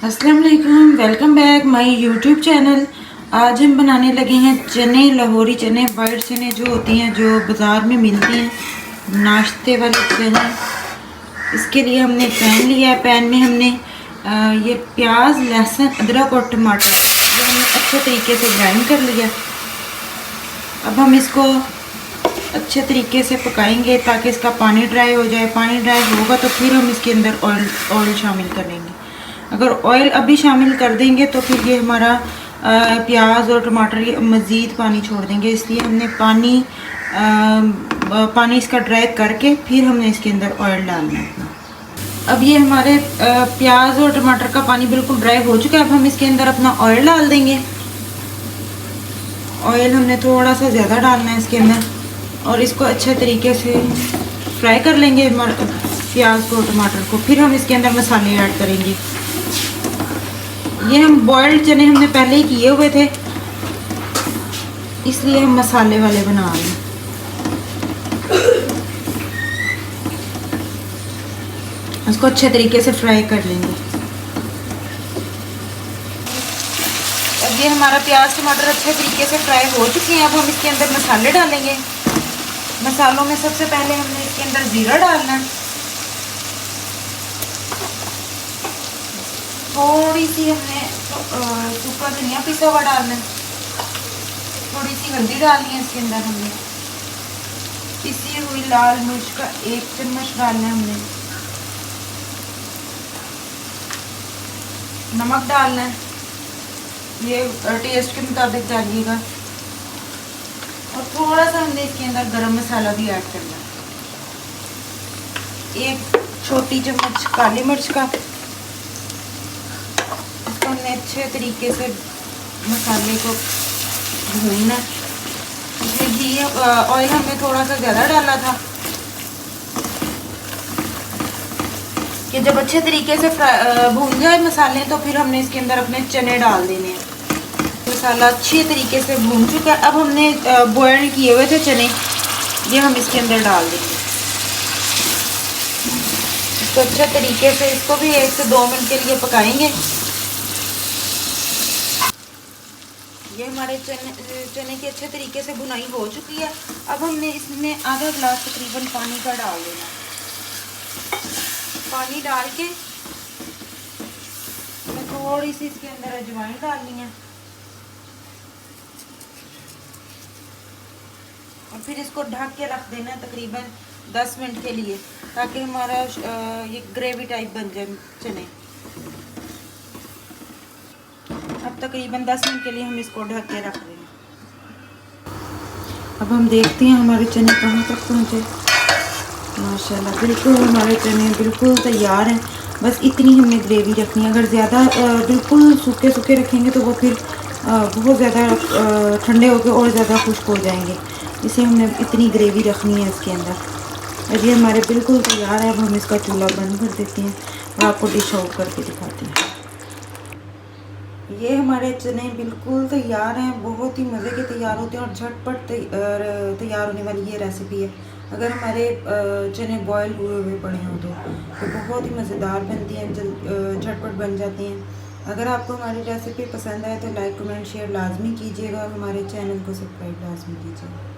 अस्सलाम वालेकुम, welcome back my YouTube channel. आज हम बनाने लगे हैं चने, लाहौरी चने, वाइट चने जो होती हैं, जो बाज़ार में मिलती हैं, नाश्ते वाले चने। इसके लिए हमने पैन लिया है। पैन में हमने ये प्याज, लहसुन, अदरक और टमाटर ये हमने अच्छे तरीके से ग्राइंड कर लिया। अब हम इसको अच्छे तरीके से पकाएंगे ताकि इसका पानी ड्राई हो जाए। पानी ड्राई होगा तो फिर हम इसके अंदर ऑयल शामिल करेंगे। अगर ऑयल अभी शामिल कर देंगे तो फिर ये हमारा प्याज और टमाटर ये मज़ीद पानी छोड़ देंगे, इसलिए हमने पानी इसका ड्राई करके फिर हमने इसके अंदर ऑयल डालना है अपना। अब ये हमारे प्याज और टमाटर का पानी बिल्कुल ड्राई हो चुका है। अब हम इसके अंदर अपना ऑयल डाल देंगे। ऑयल हमने थोड़ा सा ज़्यादा डालना है इसके अंदर और इसको अच्छे तरीके से फ्राई कर लेंगे प्याज को, टमाटर को। फिर हम इसके अंदर मसाले ऐड करेंगे। ये हम बॉइल्ड चने हमने पहले ही किए हुए थे, इसलिए हम मसाले वाले बना रहे हैं। इसको अच्छे तरीके से फ्राई कर लेंगे। अब ये हमारा प्याज टमाटर अच्छे तरीके से फ्राई हो चुके हैं। अब हम इसके अंदर मसाले डालेंगे। मसालों में सबसे पहले हमने इसके अंदर ज़ीरा डालना है, थोड़ी सी हमने सूखा धनिया पिसा हुआ डालना है, थोड़ी सी हल्दी डालनी है इसके अंदर। हमने पिसी हुई लाल मिर्च का 1 चम्मच डालना है। हमने नमक डालना है, ये टेस्ट के मुताबिक डालिएगा। और थोड़ा सा हमने इसके अंदर गरम मसाला भी ऐड करना है, 1 छोटी चम्मच काली मिर्च का। इसको हमने अच्छे तरीके से मसाले को भूनना। इसमें घी ऑयल हमने थोड़ा सा ज़्यादा डाला था कि जब अच्छे तरीके से भून जाए मसाले तो फिर हमने इसके अंदर अपने चने डाल देने हैं। मसाला अच्छी तरीके से भून चुका है। अब हमने बॉयल किए हुए थे चने, ये हम इसके अंदर डाल देंगे। इसको अच्छे तरीके से इसको भी 1 से 2 मिनट के लिए पकाएंगे। ये हमारे चने की अच्छे तरीके से भुनाई हो चुकी है। अब हमने इसमें आधा गिलास तकरीबन पानी का डाल देना। पानी डाल के थोड़ी सी इसके अंदर अजवाइन डालनी है और फिर इसको ढक के रख देना है तकरीबन 10 मिनट के लिए, ताकि हमारा ये ग्रेवी टाइप बन जाए चने। अब तकरीबन 10 मिनट के लिए हम इसको ढक के रख देंगे। अब हम देखते हैं हमारे चने कहाँ तक पहुँचे। माशाल्लाह बिल्कुल हमारे चने बिल्कुल तैयार हैं। बस इतनी हमने ग्रेवी रखनी है। अगर ज़्यादा बिल्कुल सूखे सूखे रखेंगे तो वो फिर बहुत ज़्यादा ठंडे होकर और ज़्यादा खुश्क हो जाएंगे। इसे हमने इतनी ग्रेवी रखनी है इसके अंदर। और ये हमारे बिल्कुल तैयार है। अब हम इसका चूल्हा बंद कर देते हैं और आपको डिश आउट करके दिखाते हैं। ये हमारे चने बिल्कुल तैयार हैं, बहुत ही मज़े के तैयार होते हैं और झटपट तैयार होने वाली ये रेसिपी है। अगर हमारे चने बॉयल हुए हुए पड़े हों तो बहुत ही मज़ेदार बनती हैं, झटपट बन जाती हैं। अगर आपको हमारी रेसिपी पसंद आए तो लाइक कमेंट शेयर लाजमी कीजिएगा और हमारे चैनल को सब्सक्राइब लाजमी कीजिएगा।